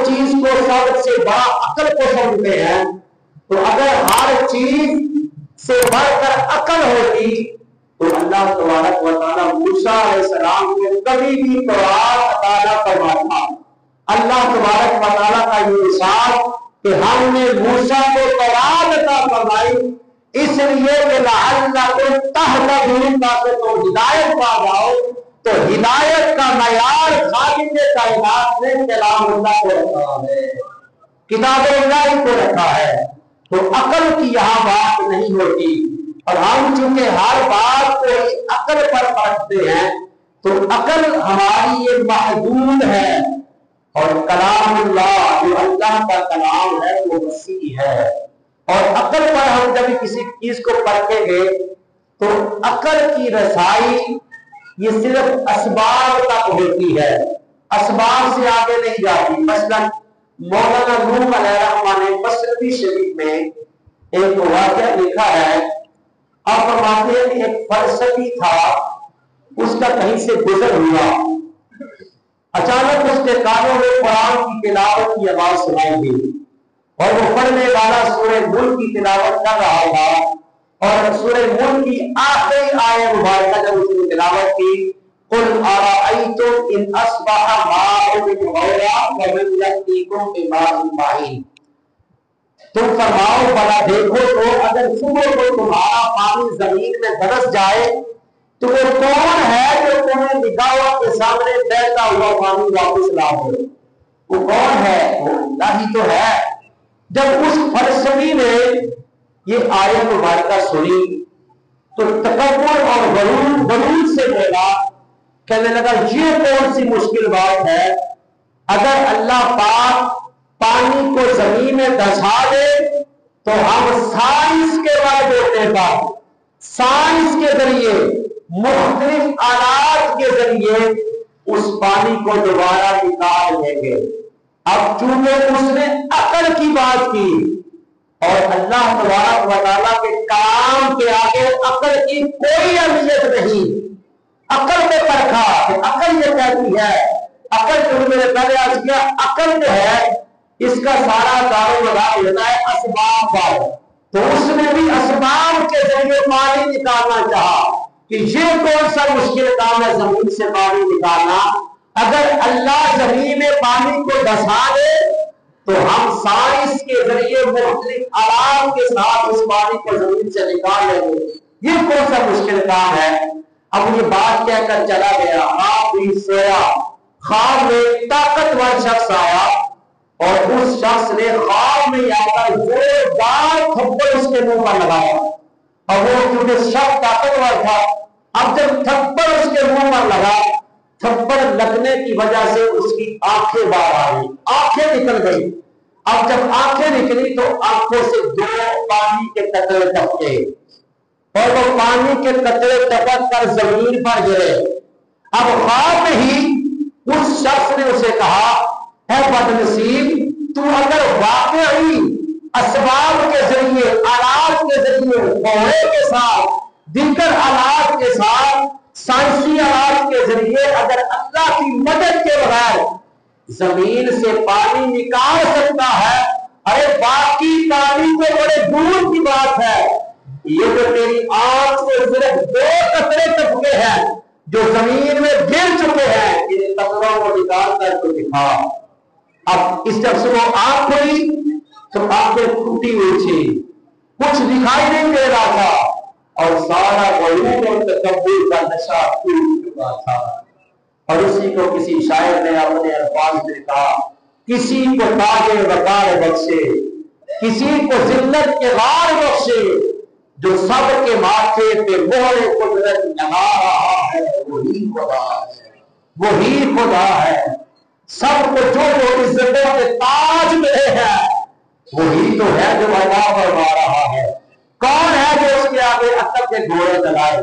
چیز کو سب سے بڑا عقل کو سمجھتے ہیں، تو اگر ہر چیز سے بڑھ کر عقل ہوتی تو اللہ تبارک و تعالیٰ موسیٰ علیہ السلام کو کبھی بھی تورات عطا نہ فرماتا۔ اللہ تبارک و تعالیٰ کا یہ ارشاد کہ ہم نے موسیٰ کو تورات عطا فرمائی اس لیے کہ لعلکم تہتدون، تاکہ تم ہدایت پا جاؤ۔ تو ہدایت کا معیار خالق کائنات نے کلام اللہ کو رکھا ہے، کتاب اللہ کو رکھا ہے، تو عقل کی یہاں بات نہیں ہوتی۔ اور ہم چونکہ ہر بات کو عقل پر پرکھتے ہیں تو عقل ہماری یہ محدود ہے، اور کلام اللہ جو اللہ کا کلام ہے وہ وسیع ہے۔ اور عقل پر ہم جب کسی چیز کو پرکھیں گے تو عقل کی رسائی یہ صرف اسباب تک ہوتی ہے، اسباب سے آگے نہیں جاتی۔ مثلا مولانا نور علیہ الرحمہ نے مصنوی شریف میں ایک واقعہ لکھا ہے۔ آپ فرماتے ہیں ایک فلسفی تھا، اس کا کہیں سے گزر ہوا، اچانک اس کے کانوں میں قرآن کی تلاوت کی آواز سنائی دی، اور وہ پڑھنے والا سورہ ملک کی تلاوت کر رہا تھا، اور سورہ ملک کی آخری آیت مبارکہ جب اس نے تلاوت کی، قل ارأیتم ان اصبح ماؤکم غورا فمن یأتیکم بماء معین، تم فرماؤ بلا دیکھو تو اگر صبح کو تمہارا پانی زمین میں برس جائے تو وہ کون ہے جو تمہیں نگاہوں کے سامنے بہتا ہوا پانی واپس لا دے؟ وہ کون ہے؟ وہ اللہ ہی تو ہے۔ جب اس فلسفی نے یہ آیت مبارکہ سنی تو تکبر اور غرور سے بولا، کہنے لگا یہ کون سی مشکل بات ہے، اگر اللہ پاک پانی کو زمین میں دھسا دے تو ہم سائنس کے وعدے پر، سائنس کے ذریعے، مختلف آلات کے ذریعے اس پانی کو دوبارہ نکال لیں گے۔ اب چونکہ اس نے عقل کی بات کی، اور اللہ تبارک و تعالیٰ کے کلام کے آگے عقل کی کوئی اہمیت نہیں، عقل پہ پرکھا کہ عقل یہ کہتی ہے، عقل جو میں نے پہلے عرض کیا، عقل جو ہے اس کا سارا کاروبار ہوتا ہے اسباب پر، تو اس نے بھی اسباب کے ذریعے پانی نکالنا چاہا کہ یہ کون سا مشکل کام ہے زمین سے پانی نکالنا، اگر اللہ زمین میں پانی کو دھسا دے تو ہم سائنس کے ذریعے مختلف آلات کے ساتھ اس پانی کو زمین سے نکال لیں گے، یہ کون سا مشکل کام ہے۔ اب یہ بات کہہ کر چلا گیا، آپ بھی سویا، خواب میں طاقتور شخص آیا، اور اس شخص نے خواب میں آ کر زوردار تھپڑ اس کے منہ پر لگایا، اور وہ کیونکہ شخص طاقتور تھا، اب جب تھپڑ اس کے منہ پر لگا، تھپڑ لگنے کی وجہ سے اس کی آنکھیں باہر آئی، آنکھیں نکل گئی۔ اب جب آنکھیں نکلی تو آنکھوں سے دو پانی کے قطرے ٹپکے، اور وہ پانی کے قطرے ٹپک کر زمین پر گرے۔ اب خواب میں ہی اس شخص نے اسے کہا، اے بدنصیب، تو اگر واقعی اسباب کے ذریعے، آلات کے ذریعے، فوڑے کے ساتھ، دیگر آلات کے ساتھ، سائنسی آلات کے ذریعے اگر اللہ کی مدد کے بغیر زمین سے پانی نکال سکتا ہے، ارے باقی پانی تو بڑے دور کی بات ہے، یہ تو تیری آنکھ سے صرف دو قطرے ٹپکے ہیں جو زمین میں گر چکے ہیں، ان قطروں کو نکال کر تو دکھا۔ اب اس شخص کو آنکھ کھلی تو آنکھیں ٹوٹی ہوئی تھی، کچھ دکھائی نہیں دے رہا تھا، اور سارا غرور اور تکبر کا نشہ ٹوٹ چکا تھا۔ اور اسی کو کسی شاعر نے اپنے الفاظ میں کہا، کسی کو تاج وقار بخشے، کسی کو ذلت کے غار بخشے، جو سب کے ماتھے پہ مہر قدرت لگا رہا ہے وہی خدا ہے، وہی خدا ہے۔ سب کو جو عزتوں کے تاج ملے ہیں وہی تو ہے جو عطا فرما رہا ہے۔ کون ہے جو اس کے آگے عقل کے گھوڑے چلائے؟